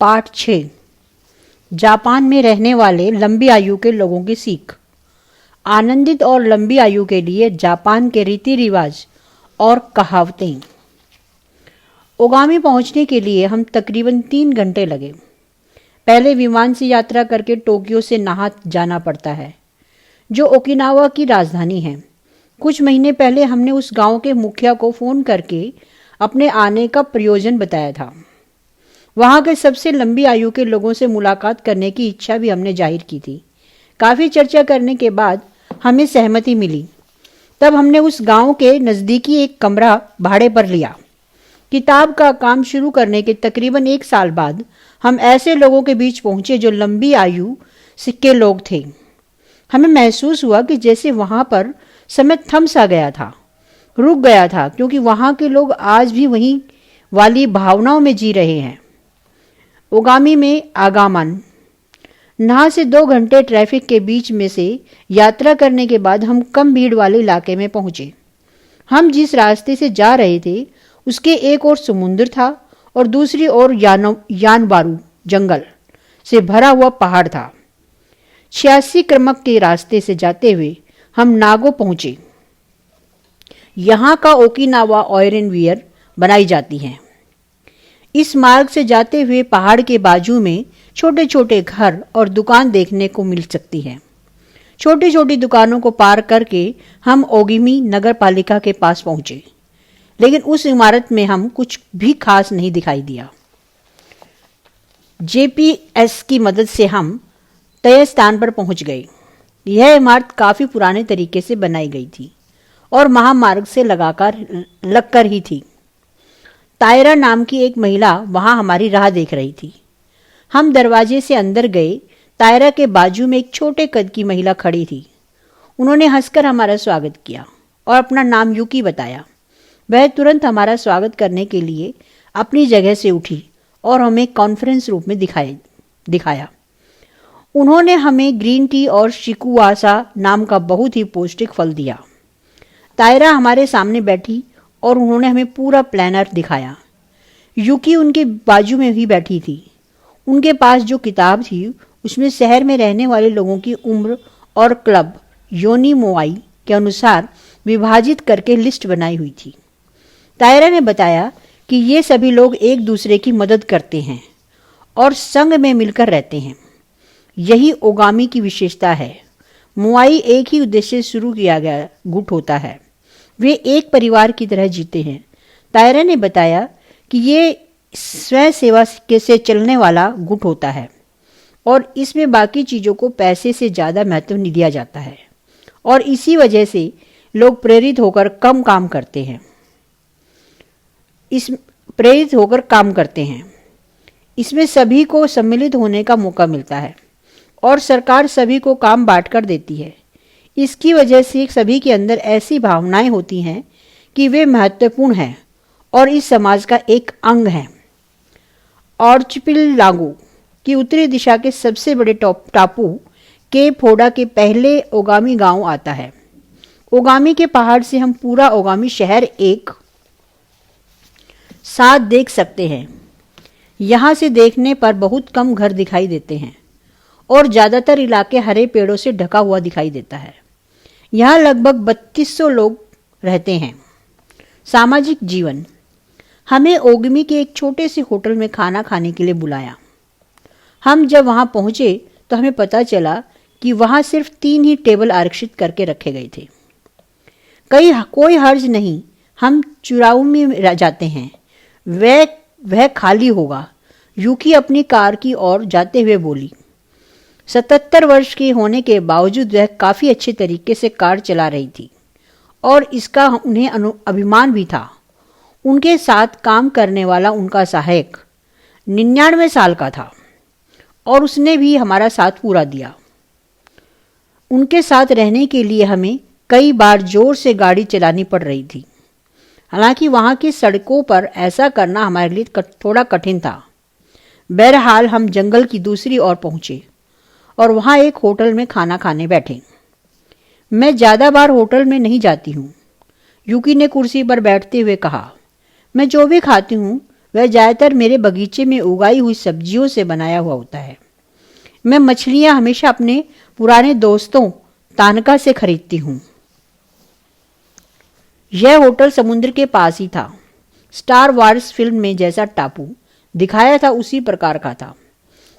पाठ 6 जापान में रहने वाले लंबी आयु के लोगों की सीख। आनंदित और लंबी आयु के लिए जापान के रीति रिवाज और कहावतें। ओगामी पहुंचने के लिए हम तकरीबन 3 घंटे लगे। पहले विमान से यात्रा करके टोक्यो से नाहा जाना पड़ता है, जो ओकिनावा की राजधानी है। कुछ महीने पहले हमने उस गांव के मुखिया को फोन करके अपने आने का प्रयोजन बताया था। वहां के सबसे लंबी आयु के लोगों से मुलाकात करने की इच्छा भी हमने जाहिर की थी। काफी चर्चा करने के बाद हमें सहमति मिली। तब हमने उस गांव के नजदीकी एक कमरा भाड़े पर लिया। किताब का काम शुरू करने के तकरीबन 1 साल बाद हम ऐसे लोगों के बीच पहुंचे जो लंबी आयु के लोग थे। हमें महसूस हुआ कि जैसे वहां पर समय थम सा गया था, रुक गया था, क्योंकि वहां के लोग आज भी वही वाली भावनाओं में जी रहे हैं। ओगामी में आगमन। नाहा से 2 घंटे ट्रैफिक के बीच में से यात्रा करने के बाद हम कम भीड़ वाले इलाके में पहुंचे। हम जिस रास्ते से जा रहे थे उसके एक ओर समुद्र था और दूसरी ओर यानबारू जंगल से भरा हुआ पहाड़ था। 86 क्रमांक के रास्ते से जाते हुए हम नागो पहुंचे। यहाँ का ओकिनावा आयरन वियर बनाई जाती है। इस मार्ग से जाते हुए पहाड़ के बाजू में छोटे छोटे घर और दुकान देखने को मिल सकती है। छोटी छोटी दुकानों को पार करके हम ओगिमी नगर पालिका के पास पहुंचे, लेकिन उस इमारत में हम कुछ भी खास नहीं दिखाई दिया। जीपीएस की मदद से हम तय स्थान पर पहुंच गए। यह इमारत काफी पुराने तरीके से बनाई गई थी और महामार्ग से लगकर ही थी। तायरा नाम की एक महिला वहां हमारी राह देख रही थी। हम दरवाजे से अंदर गए। तायरा के बाजू में एक छोटे कद की महिला खड़ी थी। उन्होंने हंसकर हमारा स्वागत किया और अपना नाम यूकी बताया। वह तुरंत हमारा स्वागत करने के लिए अपनी जगह से उठी और हमें कॉन्फ्रेंस रूम में दिखाया। उन्होंने हमें ग्रीन टी और शिकुआसा नाम का बहुत ही पौष्टिक फल दिया। तायरा हमारे सामने बैठी और उन्होंने हमें पूरा प्लानर दिखाया। यूकी उनके बाजू में ही बैठी थी। उनके पास जो किताब थी उसमें शहर में रहने वाले लोगों की उम्र और क्लब योनी मोआई के अनुसार विभाजित करके लिस्ट बनाई हुई थी। तायरा ने बताया कि ये सभी लोग एक दूसरे की मदद करते हैं और संघ में मिलकर रहते हैं। यही ओगामी की विशेषता है। मोआई एक ही उद्देश्य से शुरू किया गया गुट होता है। वे एक परिवार की तरह जीते हैं। तायरा ने बताया कि ये स्वयं सेवा से चलने वाला गुट होता है और इसमें बाकी चीज़ों को पैसे से ज़्यादा महत्व नहीं दिया जाता है और इसी वजह से लोग प्रेरित होकर काम करते हैं। इसमें सभी को सम्मिलित होने का मौका मिलता है और सरकार सभी को काम बांटकर देती है। इसकी वजह से सभी के अंदर ऐसी भावनाएं होती हैं कि वे महत्वपूर्ण हैं और इस समाज का एक अंग हैं। आर्चिपेलागो की उत्तरी दिशा के सबसे बड़े टापू केप होडा के पहले ओगामी गांव आता है। ओगामी के पहाड़ से हम पूरा ओगामी शहर एक साथ देख सकते हैं। यहाँ से देखने पर बहुत कम घर दिखाई देते हैं और ज़्यादातर इलाके हरे पेड़ों से ढका हुआ दिखाई देता है। यहाँ लगभग 3200 लोग रहते हैं। सामाजिक जीवन। हमें ओगिमी के एक छोटे से होटल में खाना खाने के लिए बुलाया। हम जब वहाँ पहुँचे तो हमें पता चला कि वहाँ सिर्फ 3 ही टेबल आरक्षित करके रखे गए थे। कोई हर्ज नहीं, हम चुराऊ में जाते हैं, वह खाली होगा। यूकी अपनी कार की ओर जाते हुए बोली। 77 वर्ष की होने के बावजूद वह काफ़ी अच्छे तरीके से कार चला रही थी और इसका उन्हें अभिमान भी था। उनके साथ काम करने वाला उनका सहायक 99 साल का था और उसने भी हमारा साथ पूरा दिया। उनके साथ रहने के लिए हमें कई बार जोर से गाड़ी चलानी पड़ रही थी। हालांकि वहाँ की सड़कों पर ऐसा करना हमारे लिए थोड़ा कठिन था। बहरहाल हम जंगल की दूसरी ओर पहुँचे और वहाँ एक होटल में खाना खाने बैठे। मैं ज़्यादा बार होटल में नहीं जाती हूँ, यूकी ने कुर्सी पर बैठते हुए कहा। मैं जो भी खाती हूँ वह ज़्यादातर मेरे बगीचे में उगाई हुई सब्जियों से बनाया हुआ होता है। मैं मछलियां हमेशा अपने पुराने दोस्तों तानका से खरीदती हूँ। यह होटल समुद्र के पास ही था। स्टार वार्स फिल्म में जैसा टापू दिखाया था उसी प्रकार का था।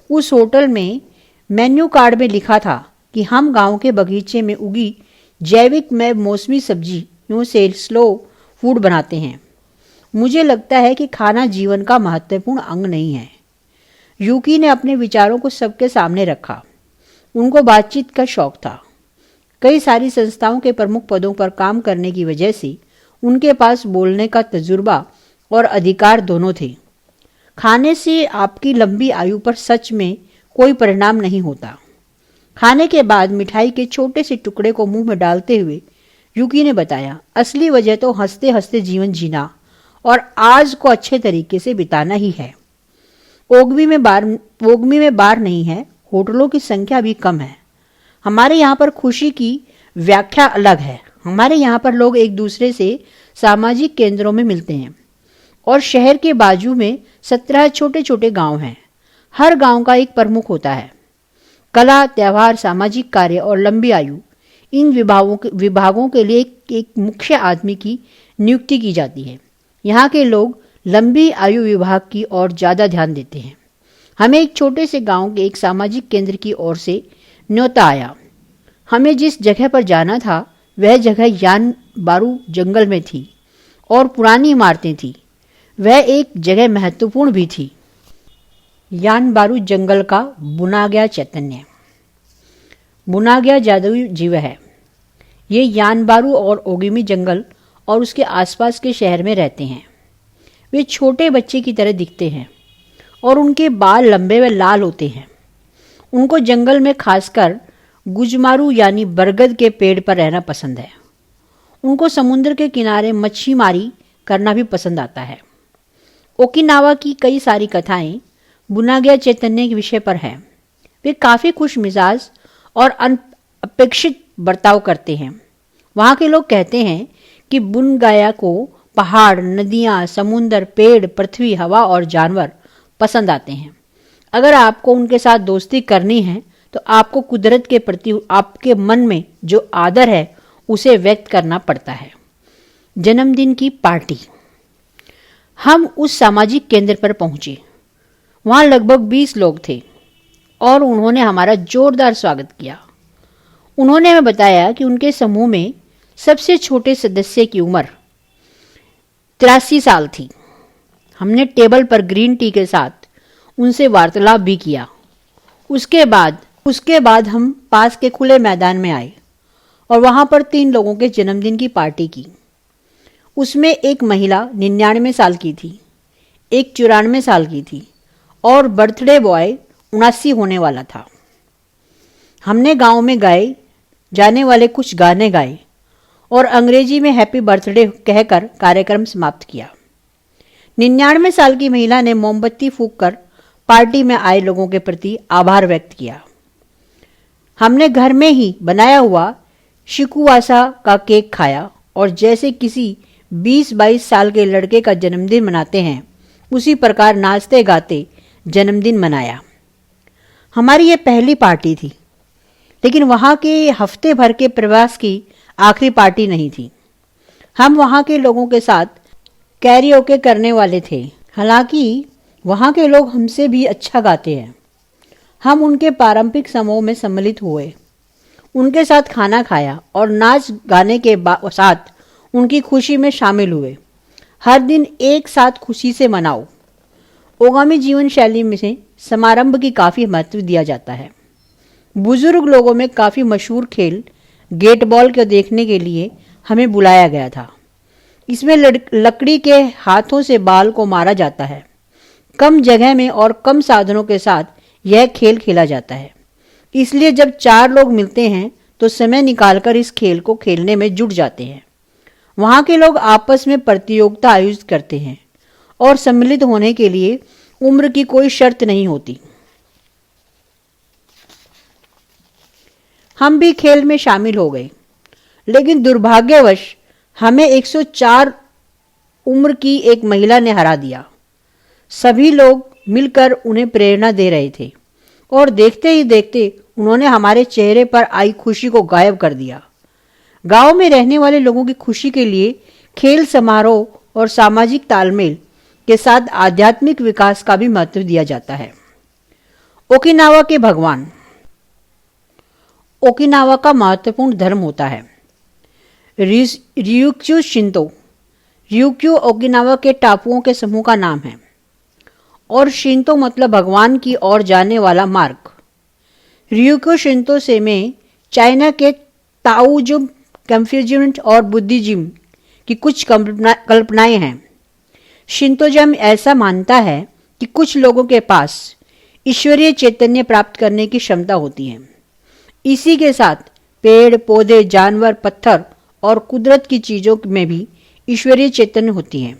उस होटल में मेन्यू कार्ड में लिखा था कि हम गांव के बगीचे में उगी जैविक में मौसमी सब्जियों से स्लो फूड बनाते हैं। मुझे लगता है कि खाना जीवन का महत्वपूर्ण अंग नहीं है। यूकी ने अपने विचारों को सबके सामने रखा। उनको बातचीत का शौक था। कई सारी संस्थाओं के प्रमुख पदों पर काम करने की वजह से उनके पास बोलने का तजुर्बा और अधिकार दोनों थे। खाने से आपकी लंबी आयु पर सच में कोई परिणाम नहीं होता। खाने के बाद मिठाई के छोटे से टुकड़े को मुंह में डालते हुए यूकी ने बताया, असली वजह तो हंसते हंसते जीवन जीना और आज को अच्छे तरीके से बिताना ही है। ओगमी में बार नहीं है, होटलों की संख्या भी कम है। हमारे यहाँ पर खुशी की व्याख्या अलग है। हमारे यहाँ पर लोग एक दूसरे से सामाजिक केंद्रों में मिलते हैं और शहर के बाजू में 17 छोटे छोटे गांव हैं। हर गांव का एक प्रमुख होता है। कला, त्यौहार, सामाजिक कार्य और लंबी आयु, इन विभागों के लिए एक मुख्य आदमी की नियुक्ति की जाती है। यहाँ के लोग लंबी आयु विभाग की ओर ज़्यादा ध्यान देते हैं। हमें एक छोटे से गांव के एक सामाजिक केंद्र की ओर से न्योता आया। हमें जिस जगह पर जाना था वह जगह यान बारू जंगल में थी और पुरानी इमारतें थी। वह एक जगह महत्वपूर्ण भी थी। यान बारू जंगल का बुना गया चैतन्य, बुना गया जादुई जीव है। ये यान बारू और ओगिमी जंगल और उसके आसपास के शहर में रहते हैं। वे छोटे बच्चे की तरह दिखते हैं और उनके बाल लंबे व लाल होते हैं। उनको जंगल में खासकर गुजमारू यानी बरगद के पेड़ पर रहना पसंद है। उनको समुद्र के किनारे मच्छीमारी करना भी पसंद आता है। ओकिनावा की कई सारी कथाएं बुना गया चैतन्य के विषय पर हैं। वे काफ़ी खुश मिजाज और अनपेक्षित बर्ताव करते हैं। वहाँ के लोग कहते हैं कि बुन गया को पहाड़, नदियाँ, समुंदर, पेड़, पृथ्वी, हवा और जानवर पसंद आते हैं। अगर आपको उनके साथ दोस्ती करनी है तो आपको कुदरत के प्रति आपके मन में जो आदर है उसे व्यक्त करना पड़ता है। जन्मदिन की पार्टी। हम उस सामाजिक केंद्र पर पहुंचे। वहाँ लगभग 20 लोग थे और उन्होंने हमारा जोरदार स्वागत किया। उन्होंने हमें बताया कि उनके समूह में सबसे छोटे सदस्य की उम्र 83 साल थी। हमने टेबल पर ग्रीन टी के साथ उनसे वार्तालाप भी किया। उसके बाद हम पास के खुले मैदान में आए और वहाँ पर 3 लोगों के जन्मदिन की पार्टी की। उसमें एक महिला 99 साल की थी, एक 94 साल की थी और बर्थडे बॉय 79 होने वाला था। हमने गांव में गाए जाने वाले कुछ गाने गाए और अंग्रेजी में हैप्पी बर्थडे कहकर कार्यक्रम समाप्त किया। 99 साल की महिला ने मोमबत्ती फूंककर पार्टी में आए लोगों के प्रति आभार व्यक्त किया। हमने घर में ही बनाया हुआ शिकुवासा का केक खाया और जैसे किसी 20-22 साल के लड़के का जन्मदिन मनाते हैं उसी प्रकार नाचते गाते जन्मदिन मनाया। हमारी ये पहली पार्टी थी, लेकिन वहाँ के हफ्ते भर के प्रवास की आखिरी पार्टी नहीं थी। हम वहाँ के लोगों के साथ कैरियोके करने वाले थे। हालांकि वहाँ के लोग हमसे भी अच्छा गाते हैं। हम उनके पारंपरिक समूह में सम्मिलित हुए, उनके साथ खाना खाया और नाच गाने के साथ उनकी खुशी में शामिल हुए। हर दिन एक साथ खुशी से मनाओ। ओगामी जीवन शैली में से समारंभ की काफ़ी महत्व दिया जाता है। बुजुर्ग लोगों में काफ़ी मशहूर खेल गेट बॉल को देखने के लिए हमें बुलाया गया था। इसमें लकड़ी के हाथों से बाल को मारा जाता है। कम जगह में और कम साधनों के साथ यह खेल खेला जाता है। इसलिए जब 4 लोग मिलते हैं तो समय निकालकर इस खेल को खेलने में जुट जाते हैं। वहाँ के लोग आपस में प्रतियोगिता आयोजित करते हैं और सम्मिलित होने के लिए उम्र की कोई शर्त नहीं होती। हम भी खेल में शामिल हो गए, लेकिन दुर्भाग्यवश हमें 104 उम्र की एक महिला ने हरा दिया। सभी लोग मिलकर उन्हें प्रेरणा दे रहे थे और देखते ही देखते उन्होंने हमारे चेहरे पर आई खुशी को गायब कर दिया। गांव में रहने वाले लोगों की खुशी के लिए खेल समारोह और सामाजिक तालमेल के साथ आध्यात्मिक विकास का भी महत्व दिया जाता है। ओकिनावा के भगवान। ओकिनावा का महत्वपूर्ण धर्म होता है रियुक्यू शिंतो। रियुक्यू ओकिनावा के टापुओं के समूह का नाम है और शिंतो मतलब भगवान की ओर जाने वाला मार्ग। रियुक्यू शिंतो से में चाइना के ताओजुम, कन्फ्यूजिज्म और बुद्धिज्म की कुछ कल्पनाएं हैं। शिंतोइज्म ऐसा मानता है कि कुछ लोगों के पास ईश्वरीय चैतन्य प्राप्त करने की क्षमता होती है। इसी के साथ पेड़ पौधे, जानवर, पत्थर और कुदरत की चीजों में भी ईश्वरीय चैतन्य होती है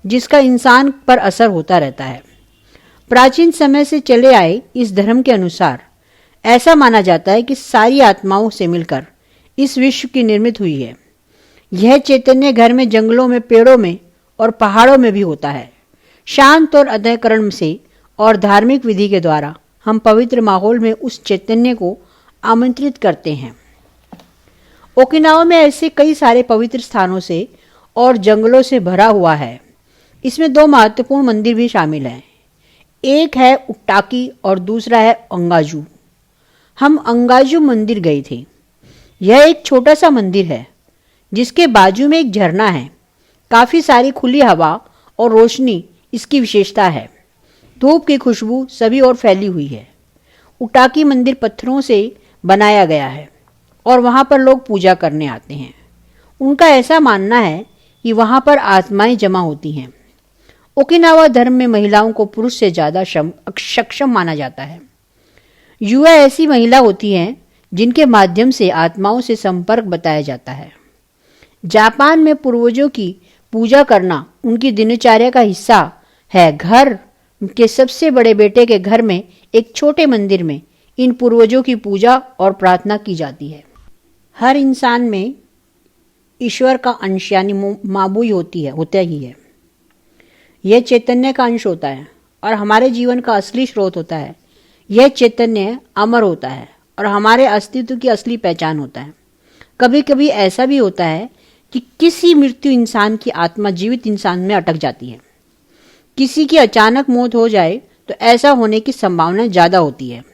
जिसका इंसान पर असर होता रहता है। प्राचीन समय से चले आए इस धर्म के अनुसार ऐसा माना जाता है कि सारी आत्माओं से मिलकर इस विश्व की निर्मित हुई है। यह चैतन्य घर में, जंगलों में, पेड़ों में और पहाड़ों में भी होता है। शांत और अंतःकरण से और धार्मिक विधि के द्वारा हम पवित्र माहौल में उस चैतन्य को आमंत्रित करते हैं। ओकिनावा में ऐसे कई सारे पवित्र स्थानों से और जंगलों से भरा हुआ है। इसमें दो महत्वपूर्ण मंदिर भी शामिल हैं। एक है उट्टाकी और दूसरा है अंगाजू। हम अंगाजू मंदिर गए थे। यह एक छोटा सा मंदिर है जिसके बाजू में एक झरना है। काफी सारी खुली हवा और रोशनी इसकी विशेषता है। धूप की खुशबू सभी ओर फैली हुई है। उटाकी मंदिर पत्थरों से बनाया गया है और वहां पर लोग पूजा करने आते हैं। उनका ऐसा मानना है कि वहां पर आत्माएं जमा होती हैं। ओकिनावा धर्म में महिलाओं को पुरुष से ज्यादा सक्षम माना जाता है। युवा ऐसी महिला होती हैं जिनके माध्यम से आत्माओं से संपर्क बताया जाता है। जापान में पूर्वजों की पूजा करना उनकी दिनचर्या का हिस्सा है। घर के सबसे बड़े बेटे के घर में एक छोटे मंदिर में इन पूर्वजों की पूजा और प्रार्थना की जाती है। हर इंसान में ईश्वर का अंश यानी माबुई होता ही है। यह चैतन्य का अंश होता है और हमारे जीवन का असली स्रोत होता है। यह चैतन्य अमर होता है और हमारे अस्तित्व की असली पहचान होता है। कभी कभी ऐसा भी होता है कि किसी मृत्यु इंसान की आत्मा जीवित इंसान में अटक जाती है। किसी की अचानक मौत हो जाए तो ऐसा होने की संभावना ज़्यादा होती है।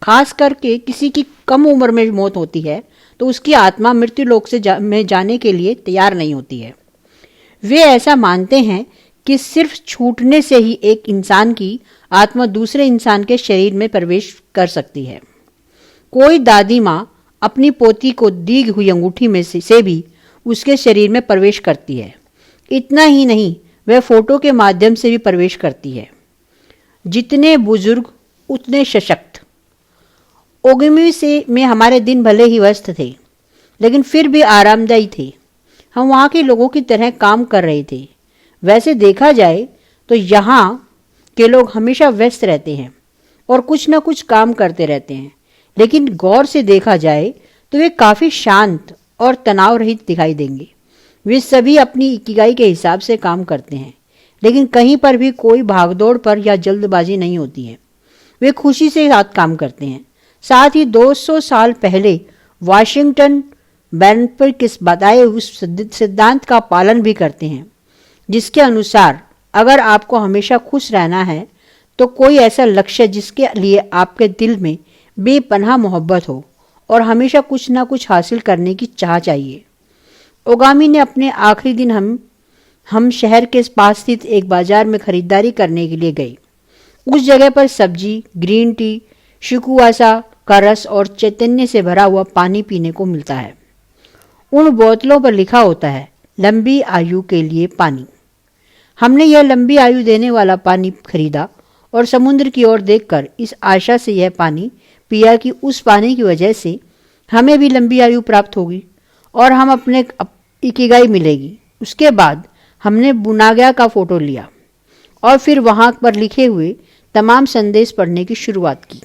खास करके किसी की कम उम्र में मौत होती है तो उसकी आत्मा मृत्यु लोक में जाने के लिए तैयार नहीं होती है। वे ऐसा मानते हैं कि सिर्फ छूटने से ही एक इंसान की आत्मा दूसरे इंसान के शरीर में प्रवेश कर सकती है। कोई दादी माँ अपनी पोती को दी हुई अंगूठी में से भी उसके शरीर में प्रवेश करती है। इतना ही नहीं, वह फोटो के माध्यम से भी प्रवेश करती है। जितने बुजुर्ग उतने सशक्त। ओगिमी से में हमारे दिन भले ही व्यस्त थे लेकिन फिर भी आरामदायी थे। हम वहाँ के लोगों की तरह काम कर रहे थे। वैसे देखा जाए तो यहाँ के लोग हमेशा व्यस्त रहते हैं और कुछ ना कुछ काम करते रहते हैं, लेकिन गौर से देखा जाए तो वे काफ़ी शांत और तनाव रहित दिखाई देंगे। वे सभी अपनी इकिगाई के हिसाब से काम करते हैं, लेकिन कहीं पर भी कोई भागदौड़ पर या जल्दबाजी नहीं होती है। वे खुशी से साथ काम करते हैं। साथ ही 200 साल पहले वाशिंगटन बैरन किस बताए उस सिद्धांत का पालन भी करते हैं जिसके अनुसार अगर आपको हमेशा खुश रहना है तो कोई ऐसा लक्ष्य जिसके लिए आपके दिल में बेपनाह मोहब्बत हो और हमेशा कुछ ना कुछ हासिल करने की चाह चाहिए। ओगामी ने अपने आखिरी दिन हम शहर के पास स्थित एक बाजार में खरीदारी करने के लिए गए। उस जगह पर सब्जी, ग्रीन टी, शिकुआसा का रस और चैतन्य से भरा हुआ पानी पीने को मिलता है। उन बोतलों पर लिखा होता है लंबी आयु के लिए पानी। हमने यह लंबी आयु देने वाला पानी खरीदा और समुद्र की ओर देखकर इस आशा से यह पानी पिया कि उस पानी की वजह से हमें भी लंबी आयु प्राप्त होगी और हम अपने इकिगाई मिलेगी। उसके बाद हमने बुनागा का फोटो लिया और फिर वहां पर लिखे हुए तमाम संदेश पढ़ने की शुरुआत की।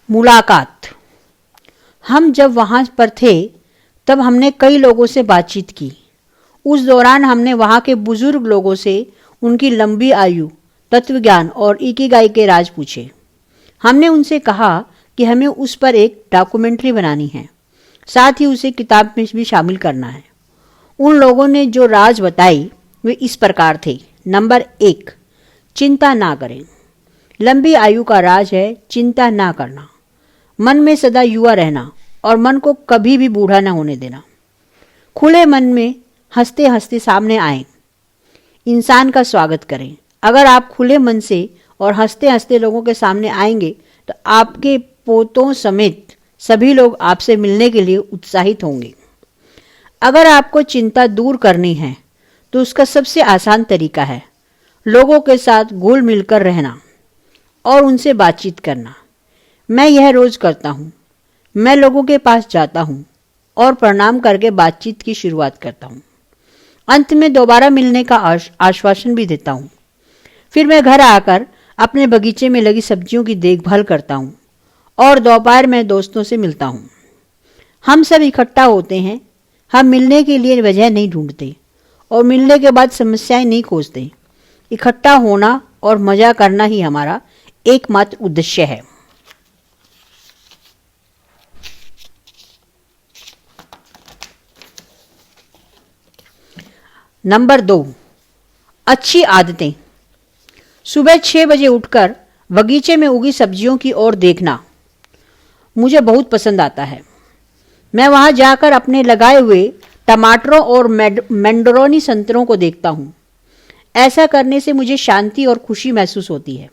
मुलाकात। हम जब वहाँ पर थे तब हमने कई लोगों से बातचीत की। उस दौरान हमने वहाँ के बुजुर्ग लोगों से उनकी लंबी आयु, तत्वज्ञान और इकिगाई के राज पूछे। हमने उनसे कहा कि हमें उस पर एक डॉक्यूमेंट्री बनानी है, साथ ही उसे किताब में भी शामिल करना है। उन लोगों ने जो राज बताई वे इस प्रकार थे। नंबर 1, चिंता ना करें। लंबी आयु का राज है चिंता ना करना, मन में सदा युवा रहना और मन को कभी भी बूढ़ा ना होने देना। खुले मन में हंसते हंसते सामने आए, इंसान का स्वागत करें। अगर आप खुले मन से और हंसते हंसते लोगों के सामने आएंगे तो आपके पोतों समेत सभी लोग आपसे मिलने के लिए उत्साहित होंगे। अगर आपको चिंता दूर करनी है तो उसका सबसे आसान तरीका है लोगों के साथ घुल मिलकर रहना और उनसे बातचीत करना। मैं यह रोज करता हूँ। मैं लोगों के पास जाता हूँ और प्रणाम करके बातचीत की शुरुआत करता हूँ। अंत में दोबारा मिलने का आश्वासन भी देता हूँ। फिर मैं घर आकर अपने बगीचे में लगी सब्जियों की देखभाल करता हूँ और दोपहर में दोस्तों से मिलता हूँ। हम सब इकट्ठा होते हैं। हम मिलने के लिए वजह नहीं ढूंढते और मिलने के बाद समस्याएं नहीं खोजते। इकट्ठा होना और मजा करना ही हमारा एकमात्र उद्देश्य है। नंबर 2, अच्छी आदतें। सुबह 6 बजे उठकर बगीचे में उगी सब्जियों की ओर देखना मुझे बहुत पसंद आता है। मैं वहां जाकर अपने लगाए हुए टमाटरों और मैंडोरोनी संतरों को देखता हूं। ऐसा करने से मुझे शांति और खुशी महसूस होती है।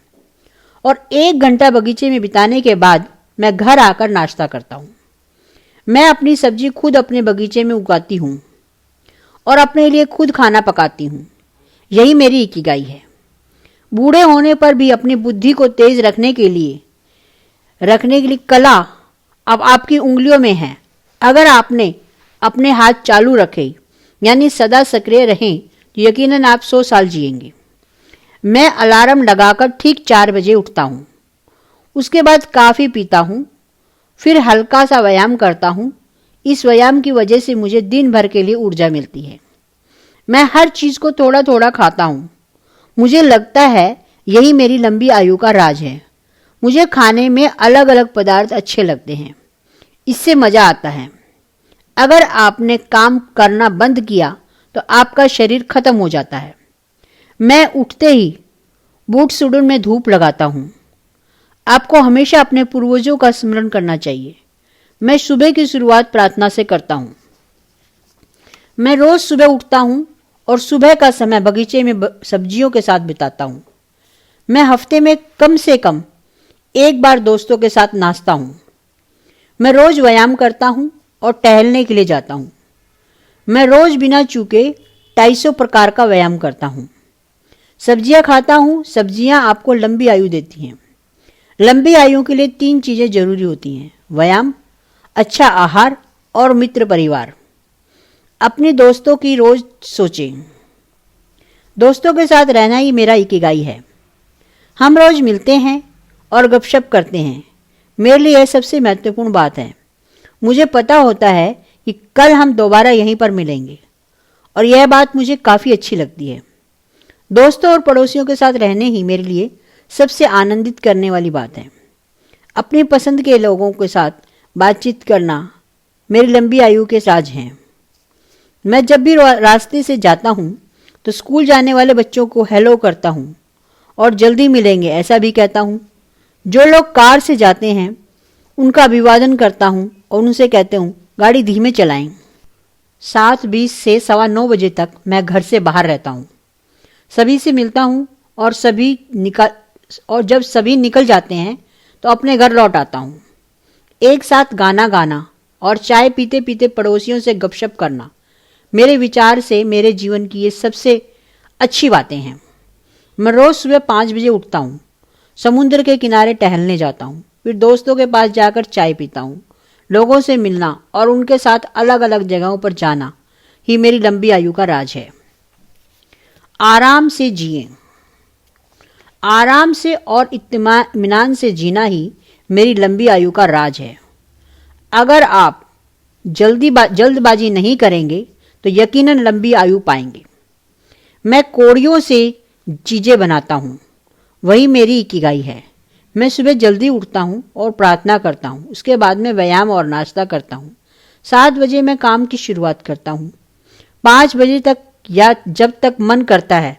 और 1 घंटा बगीचे में बिताने के बाद मैं घर आकर नाश्ता करता हूं। मैं अपनी सब्जी खुद अपने बगीचे में उगाती हूं और अपने लिए खुद खाना पकाती हूं। यही मेरी इकिगाई है। बूढ़े होने पर भी अपनी बुद्धि को तेज रखने के लिए कला अब आपकी उंगलियों में है। अगर आपने अपने हाथ चालू रखे यानी सदा सक्रिय रहें तो यकीनन आप 100 साल जिएंगे। मैं अलार्म लगाकर ठीक 4 बजे उठता हूं। उसके बाद कॉफी पीता हूं, फिर हल्का सा व्यायाम करता हूं। इस व्यायाम की वजह से मुझे दिन भर के लिए ऊर्जा मिलती है। मैं हर चीज को थोड़ा थोड़ा खाता हूं। मुझे लगता है यही मेरी लंबी आयु का राज है। मुझे खाने में अलग अलग पदार्थ अच्छे लगते हैं, इससे मजा आता है। अगर आपने काम करना बंद किया तो आपका शरीर खत्म हो जाता है। मैं उठते ही बूट सुडन में धूप लगाता हूं। आपको हमेशा अपने पूर्वजों का स्मरण करना चाहिए। मैं सुबह की शुरुआत प्रार्थना से करता हूं। मैं रोज सुबह उठता हूं और सुबह का समय बगीचे में सब्जियों के साथ बिताता हूं। मैं हफ्ते में कम से कम 1 बार दोस्तों के साथ नाचता हूं। मैं रोज व्यायाम करता हूं और टहलने के लिए जाता हूं। मैं रोज बिना चूके 250 प्रकार का व्यायाम करता हूं। सब्जियां खाता हूं। सब्जियां आपको लंबी आयु देती हैं। लंबी आयु के लिए 3 चीजें जरूरी होती हैं: व्यायाम, अच्छा आहार और मित्र परिवार। अपने दोस्तों की रोज सोचें। दोस्तों के साथ रहना ही मेरा इकिगाई है। हम रोज मिलते हैं और गपशप करते हैं। मेरे लिए यह सबसे महत्वपूर्ण बात है। मुझे पता होता है कि कल हम दोबारा यहीं पर मिलेंगे और यह बात मुझे काफ़ी अच्छी लगती है। दोस्तों और पड़ोसियों के साथ रहने ही मेरे लिए सबसे आनंदित करने वाली बात है। अपनी पसंद के लोगों के साथ बातचीत करना मेरी लंबी आयु के राज हैं। मैं जब भी रास्ते से जाता हूँ तो स्कूल जाने वाले बच्चों को हेलो करता हूँ और जल्दी मिलेंगे ऐसा भी कहता हूँ। जो लोग कार से जाते हैं उनका अभिवादन करता हूँ और उनसे कहते हूँ गाड़ी धीमे चलाएं। 7:20 से 9:15 बजे तक मैं घर से बाहर रहता हूँ। सभी से मिलता हूँ और जब सभी निकल जाते हैं तो अपने घर लौट आता हूँ। एक साथ गाना गाना और चाय पीते पीते पड़ोसियों से गपशप करना मेरे विचार से मेरे जीवन की ये सबसे अच्छी बातें हैं। मैं रोज सुबह 5 बजे उठता हूँ। समुद्र के किनारे टहलने जाता हूँ, फिर दोस्तों के पास जाकर चाय पीता हूँ। लोगों से मिलना और उनके साथ अलग अलग जगहों पर जाना ही मेरी लंबी आयु का राज है। आराम से जिए। आराम से और इत्मीनान से जीना ही मेरी लंबी आयु का राज है। अगर आप जल्दबाजी नहीं करेंगे तो यकीनन लंबी आयु पाएंगे। मैं कौड़ियों से चीज़ें बनाता हूँ, वही मेरी इकिगाई है। मैं सुबह जल्दी उठता हूँ और प्रार्थना करता हूँ, उसके बाद में व्यायाम और नाश्ता करता हूँ। 7 बजे मैं काम की शुरुआत करता हूँ। 5 बजे तक या जब तक मन करता है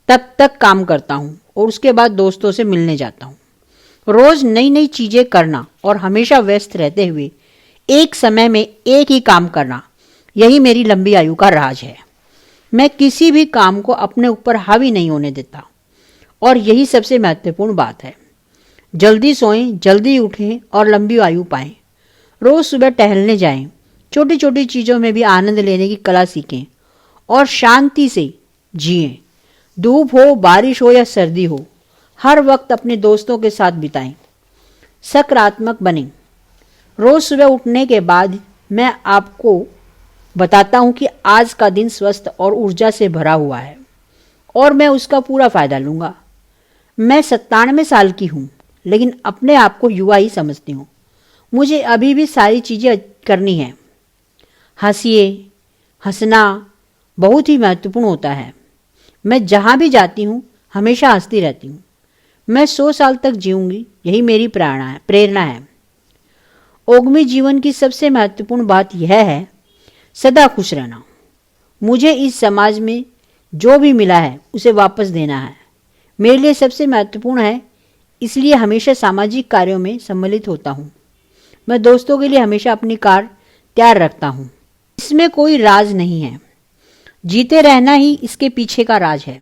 तब तक काम करता हूँ और उसके बाद दोस्तों से मिलने जाता हूँ। रोज नई नई चीजें करना और हमेशा व्यस्त रहते हुए एक समय में एक ही काम करना, यही मेरी लंबी आयु का राज है। मैं किसी भी काम को अपने ऊपर हावी नहीं होने देता और यही सबसे महत्वपूर्ण बात है। जल्दी सोएं, जल्दी उठें और लंबी आयु पाएं। रोज सुबह टहलने जाएं, छोटी छोटी चीज़ों में भी आनंद लेने की कला सीखें और शांति से जिएं। धूप हो, बारिश हो या सर्दी हो, हर वक्त अपने दोस्तों के साथ बिताएं। सकारात्मक बनें। रोज सुबह उठने के बाद मैं आपको बताता हूं कि आज का दिन स्वस्थ और ऊर्जा से भरा हुआ है और मैं उसका पूरा फायदा लूंगा। मैं 97 साल की हूं, लेकिन अपने आप को युवा ही समझती हूं। मुझे अभी भी सारी चीज़ें करनी है। हंसिए, हंसना बहुत ही महत्वपूर्ण होता है। मैं जहाँ भी जाती हूँ हमेशा हंसती रहती हूँ। मैं 100 साल तक जीऊँगी, यही मेरी प्रेरणा है। ओगमी जीवन की सबसे महत्वपूर्ण बात यह है सदा खुश रहना। मुझे इस समाज में जो भी मिला है उसे वापस देना है। मेरे लिए सबसे महत्वपूर्ण है, इसलिए हमेशा सामाजिक कार्यों में सम्मिलित होता हूँ। मैं दोस्तों के लिए हमेशा अपनी कार तैयार रखता हूँ। इसमें कोई राज नहीं है, जीते रहना ही इसके पीछे का राज है।